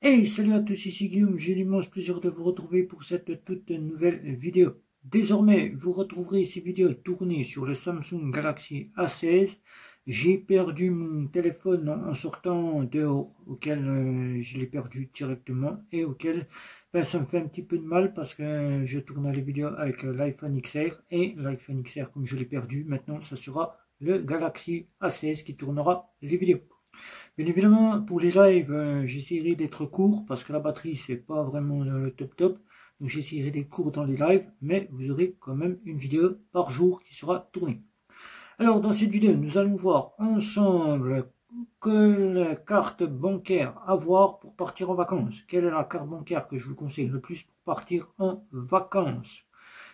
Hey, salut à tous, ici Guillaume, j'ai l'immense plaisir de vous retrouver pour cette toute nouvelle vidéo. Désormais, vous retrouverez ces vidéos tournées sur le Samsung Galaxy A16. J'ai perdu mon téléphone en sortant dehors, auquel je l'ai perdu directement et auquel ça me fait un petit peu de mal parce que je tourne les vidéos avec l'iPhone XR et l'iPhone XR, comme je l'ai perdu, maintenant ça sera le Galaxy A16 qui tournera les vidéos. Bien évidemment, pour les lives, j'essaierai d'être court parce que la batterie, c'est pas vraiment le top top. Donc j'essaierai d'être court dans les lives, mais vous aurez quand même une vidéo par jour qui sera tournée. Alors dans cette vidéo, nous allons voir ensemble quelle carte bancaire avoir pour partir en vacances. Quelle est la carte bancaire que je vous conseille le plus pour partir en vacances?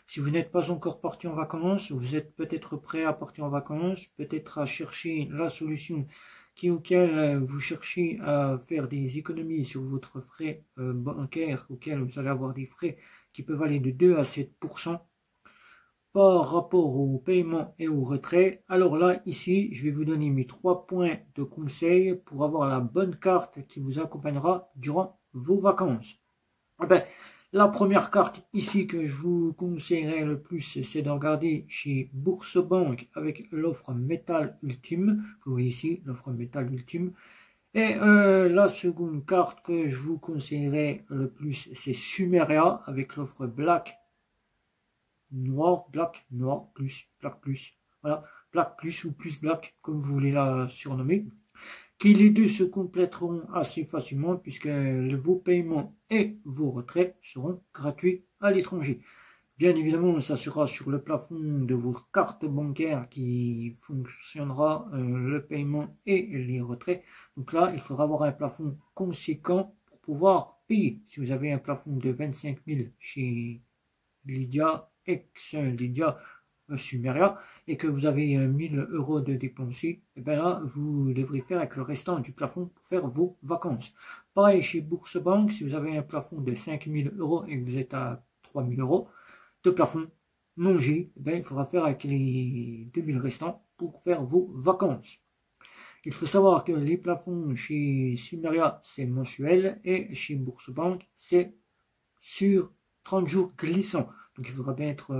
Si vous n'êtes pas encore parti en vacances, vous êtes peut-être prêt à partir en vacances, peut-être à chercher la solution auquel vous cherchez à faire des économies sur votre frais bancaire, auquel vous allez avoir des frais qui peuvent aller de 2 à 7% par rapport au paiement et au retrait. Alors là, ici, je vais vous donner mes 3 points de conseil pour avoir la bonne carte qui vous accompagnera durant vos vacances. Eh ben, la première carte ici que je vous conseillerais le plus, c'est de regarder chez Bourse-Banque avec l'offre Métal Ultime, que vous voyez ici, l'offre Métal Ultime. Et la seconde carte que je vous conseillerais le plus, c'est Sumeria avec l'offre Black Noir plus, Black plus, voilà, Black plus ou plus Black, comme vous voulez la surnommer, qui les deux se compléteront assez facilement puisque vos paiements et vos retraits seront gratuits à l'étranger. Bien évidemment, ça sera sur le plafond de vos cartes bancaires qui fonctionnera le paiement et les retraits. Donc là, il faudra avoir un plafond conséquent pour pouvoir payer. Si vous avez un plafond de 25 000 chez Lydia, ex-Lydia Sumeria, et que vous avez 1000 euros de dépensés, et bien là, vous devrez faire avec le restant du plafond pour faire vos vacances. Pareil chez Bourse-Banque, si vous avez un plafond de 5000 euros et que vous êtes à 3000 euros de plafond, manger, il faudra faire avec les 2000 restants pour faire vos vacances. Il faut savoir que les plafonds chez Sumeria, c'est mensuel, et chez Bourse-Banque, c'est sur 30 jours glissants. Donc il faudra bien être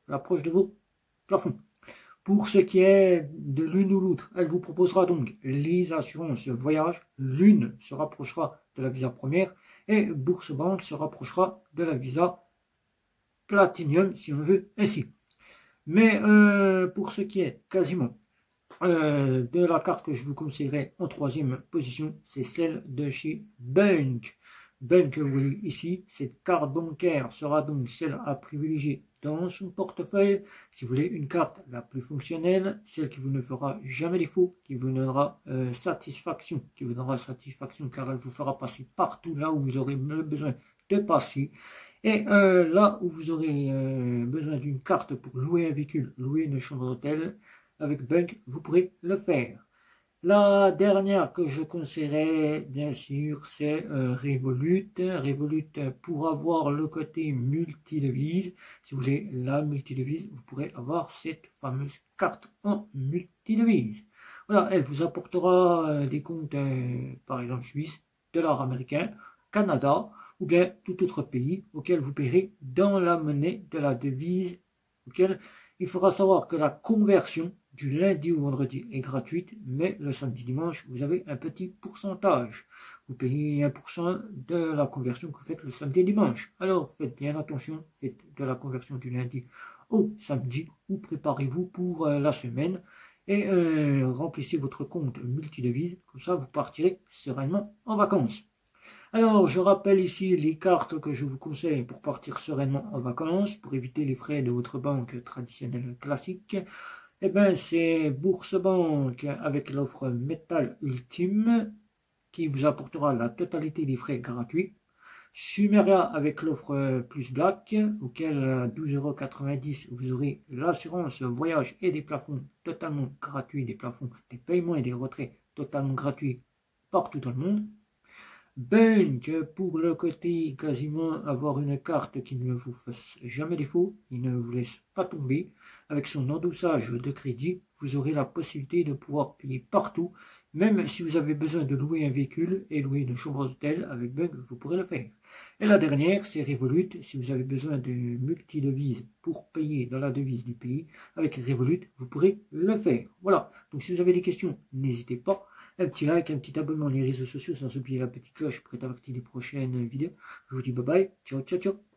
l'approche de vos plafonds. Pour ce qui est de l'une ou l'autre, elle vous proposera donc les assurances voyage. L'une se rapprochera de la visa première et Bourse-Banque se rapprochera de la visa Platinum, si on veut ainsi. Mais pour ce qui est quasiment de la carte que je vous conseillerais en troisième position, c'est celle de chez Bank. Bank, vous voyez ici, cette carte bancaire sera donc celle à privilégier dans son portefeuille. Si vous voulez une carte la plus fonctionnelle, celle qui vous ne fera jamais défaut, qui vous donnera satisfaction, car elle vous fera passer partout là où vous aurez besoin de passer. Et là où vous aurez besoin d'une carte pour louer un véhicule, louer une chambre d'hôtel, avec Bank, vous pourrez le faire. La dernière que je conseillerais, bien sûr, c'est Revolut. Revolut, pour avoir le côté multidevise, si vous voulez la multidevise, vous pourrez avoir cette fameuse carte en multidevise. Voilà, elle vous apportera des comptes, par exemple Suisse, dollar américain, Canada, ou bien tout autre pays auquel vous paierez dans la monnaie de la devise auquel il faudra savoir que la conversion du lundi au vendredi est gratuite, mais le samedi dimanche, vous avez un petit pourcentage. Vous payez 1% de la conversion que vous faites le samedi et dimanche. Alors faites bien attention, faites de la conversion du lundi au samedi ou préparez-vous pour la semaine et remplissez votre compte multidevise, comme ça vous partirez sereinement en vacances. Alors, je rappelle ici les cartes que je vous conseille pour partir sereinement en vacances, pour éviter les frais de votre banque traditionnelle classique. Eh bien, c'est Bourse-Banque avec l'offre Métal Ultime, qui vous apportera la totalité des frais gratuits. Sumeria avec l'offre Plus Black, auquel à 12,90 € vous aurez l'assurance voyage et des plafonds totalement gratuits, des plafonds, des paiements et des retraits totalement gratuits partout dans le monde. Bank, pour le côté quasiment avoir une carte qui ne vous fasse jamais défaut, il ne vous laisse pas tomber. Avec son endossage de crédit, vous aurez la possibilité de pouvoir payer partout. Même si vous avez besoin de louer un véhicule et louer une chambre d'hôtel avec Bunk, vous pourrez le faire. Et la dernière, c'est Revolut. Si vous avez besoin de multi-devises pour payer dans la devise du pays, avec Revolut, vous pourrez le faire. Voilà. Donc si vous avez des questions, n'hésitez pas. Un petit like, un petit abonnement les réseaux sociaux, sans oublier la petite cloche pour être averti des prochaines vidéos. Je vous dis bye bye. Ciao, ciao, ciao.